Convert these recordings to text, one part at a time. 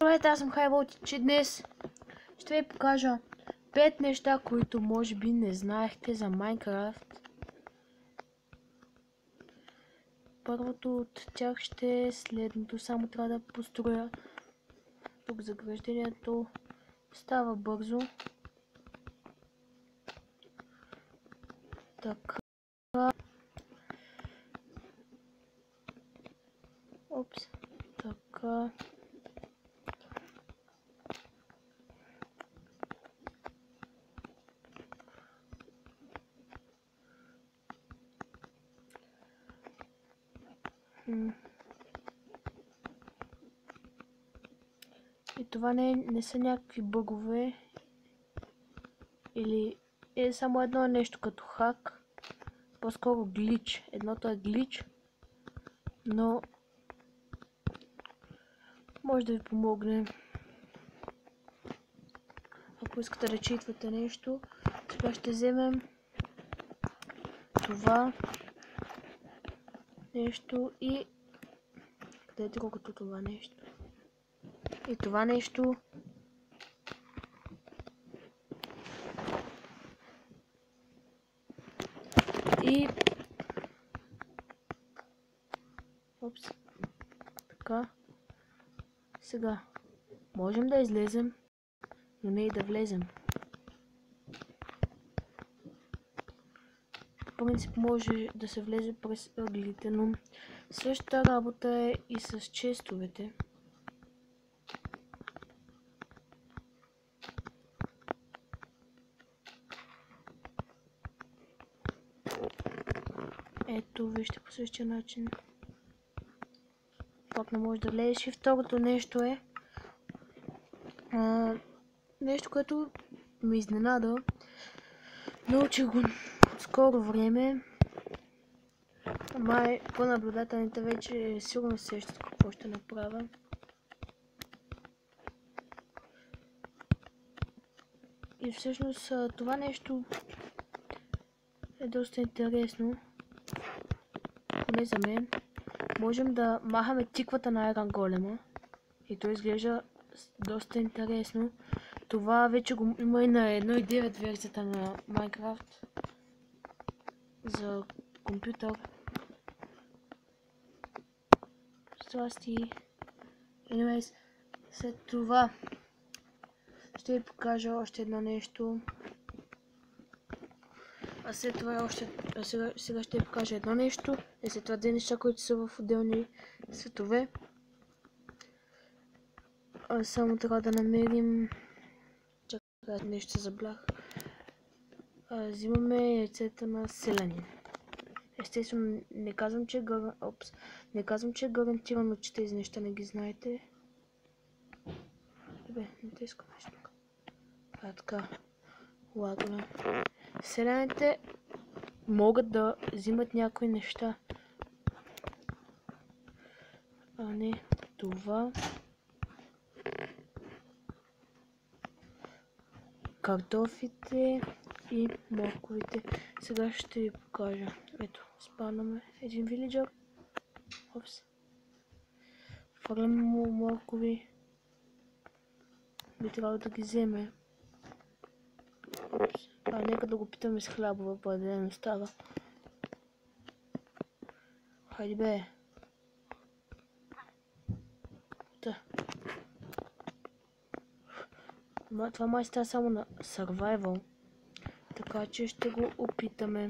Здравейте, аз съм Хайволт, че днес ще ви покажа 5 неща, които може би не знаехте за Майнкрафт. Първото от тях ще е следното, само трябва да построя тук заграждението. Става бързо. Така. Опс. Така. И това не са някакви бъгове. Или е само едно нещо като хак. По-скоро глич. Едното е глич. Но може да ви помогне. Ако искате да читвате нещо, сега ще вземем това нещо и къде е другото това нещо? И това нещо. И опс. Така. Сега можем да излезем, но не и да влезем. В принцип може да се влезе през ъглите, но същата работа е и с честовете. Ето, вижте по същия начин. Пак не може да влезеш. И второто нещо е нещо, което ме изненада. Научих го от скоро време. Май по-наблюдателните вече сигурно сещат какво ще направя. И всъщност това нещо е доста интересно. Поне за мен. Можем да махаме тиквата на Iron Голема. И то изглежда доста интересно. Това вече го има и на 1.9 версията на Minecraft за компютър. Страсти. Anyways, след това ще ви покажа още едно нещо. А след това сега ще ви покажа едно нещо. И след това две неща, които са в отделни светове. Само трябва да намерим... Чакай, нещо се заблях. Взимаме яйцета на селянин. Естествено, не казвам, че е гарантирано, че тези неща не ги знаете. Добре, не те искам нещо. Така. Лагаме. Селяните могат да взимат някои неща. А не това. Картофите и морковите. Сега ще ви покажа. Ето, спадаме един вилиджър. Опс. Фърляме му моркови. Би трябвало да ги вземе. Опс. Нека да го питаме с хлябова, па да не става. Хайде бе. Та. Това май става само на survival. Така че ще го опитаме.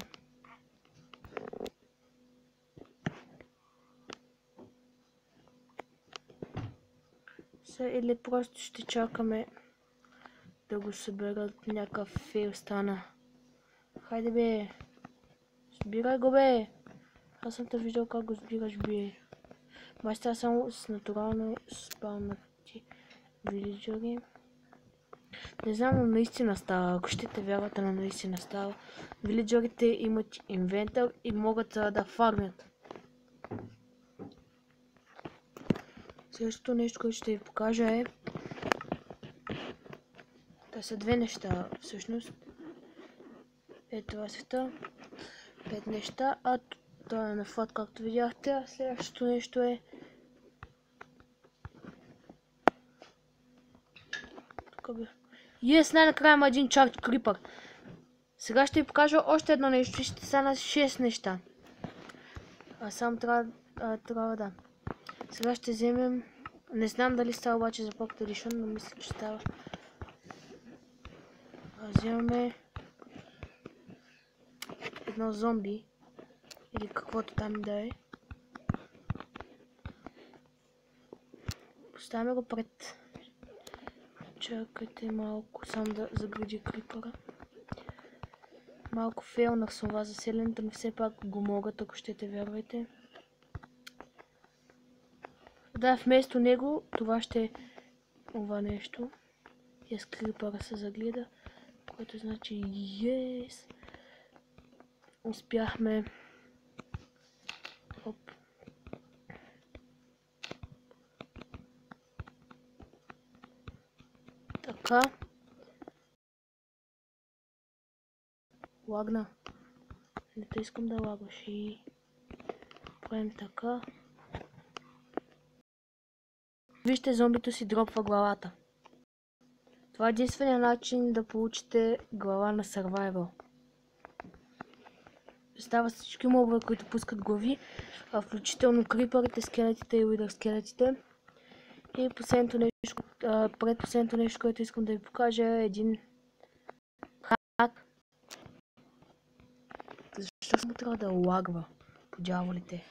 Или просто ще чакаме да го съберат. Някакъв фейл стана. Хайде бе. Сбирай го бе. Аз съм те виждал как го сбираш бе. Май става само с натурално спалнати вилиджери. Не знам, но наистина става. Ако ще те вярвате, но наистина става. Вилиджерите имат инвентар и могат да фармят. Следващото нещо, което ще ви покажа е... Това са две неща всъщност. Ето това света. 5 неща, а това е на флот, както видяхте. А следващото нещо е... Yes, най-накрая има един чарч крипър. Сега ще ви покажа още едно нещо и ще стана 6 неща. Само трябва да. Сега ще вземем... Не знам дали става обаче за Pocket Edition, но мисля, че става. Вземаме едно зомби. Или каквото там да е. Поставяме го пред... Чакайте малко, само да загради крипъра. Малко фейлнах с това заселенето, но все пак го могат, ако ще те вярвайте. Да, вместо него това ще е това нещо. И с крипъра се загледа, което значи yes. Успяхме. Оп. Така. Лагна. Не те искам да лагваш и правим така. Вижте, зомбито си дропва главата. Това е единственият начин да получите глава на Survival. Става всички мобове, които пускат глави, включително крипърите, скелетите и уидър скелетите. И предпоследното нещо, което искам да ви покажа е един хак. Защо само трябва да лагва по дяволите?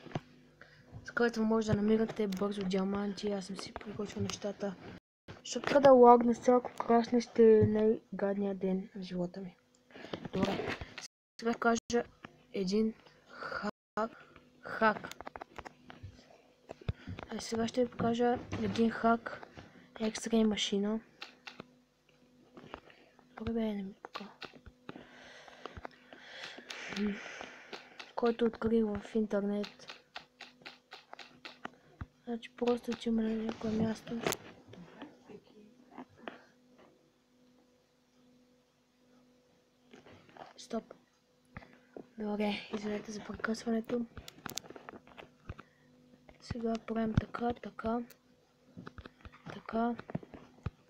С който може да намирате бързо диаманти. Аз съм си приготвил нещата. Защото трябва да лагна всяко красне, ще е най-гадният ден в живота ми. Добре. Сега кажа един хак. Сега ще ви покажа един хак X-Ray машина. Добре, не ми пука. Който открих в интернет. Значи просто отиваме на някое място. Стоп. Добре, извинете за прекъсването. Сега правим така.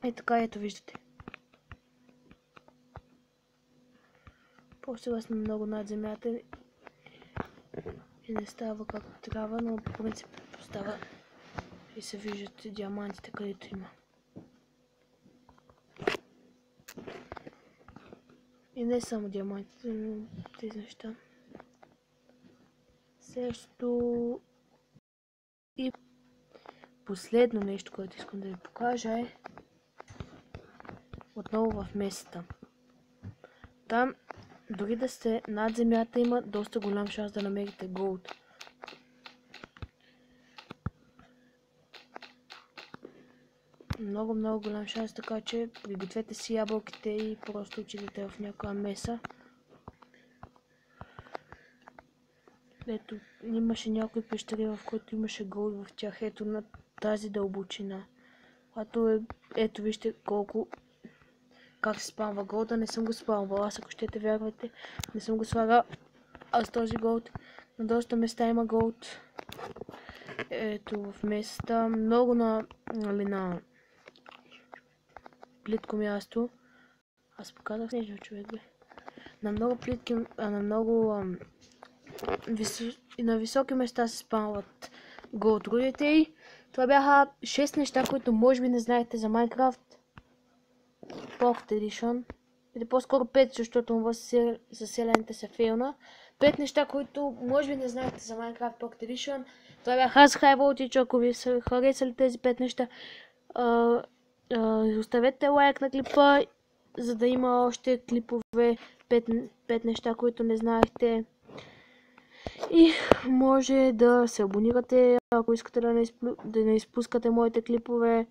И така, ето виждате. Сега сме много над земята и не става както трябва, но по принцип става и се виждат диамантите, където има. И не само диамантите, но тези неща. Също и последно нещо, което искам да ви покажа е отново в месата. Там, дори да сте над земята, има доста голям шанс да намерите голд. Много голям шанс, така че пригответе си ябълките и просто отидете в някоя меса. Ето, имаше някои пещери, в които имаше голд в тях. Ето на тази дълбочина. Ето вижте как се спамва голда. Не съм го спамвал, аз ако ще те вярвате, не съм го слагал аз този голд. На доста места има голд. Ето в места. Много на плитко място. Аз показах нещо, човек бе. На много плитки, на високи места се спамват голд рудите и това бяха 6 неща, които може би не знаете за Minecraft Pocket Edition. Или по-скоро 5, защото в заселените се фейлна. 5 неща, които може би не знаете за Minecraft Pocket Edition. Това бяха аз, HighVoltage. Ако ви са харесали тези 5 неща, оставете лайк на клипа, за да има още клипове, 5 неща, които не знаехте. И може да се абонирате, ако искате да не изпускате моите клипове.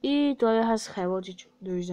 И това бяха аз, HighVoltage. Довиждане.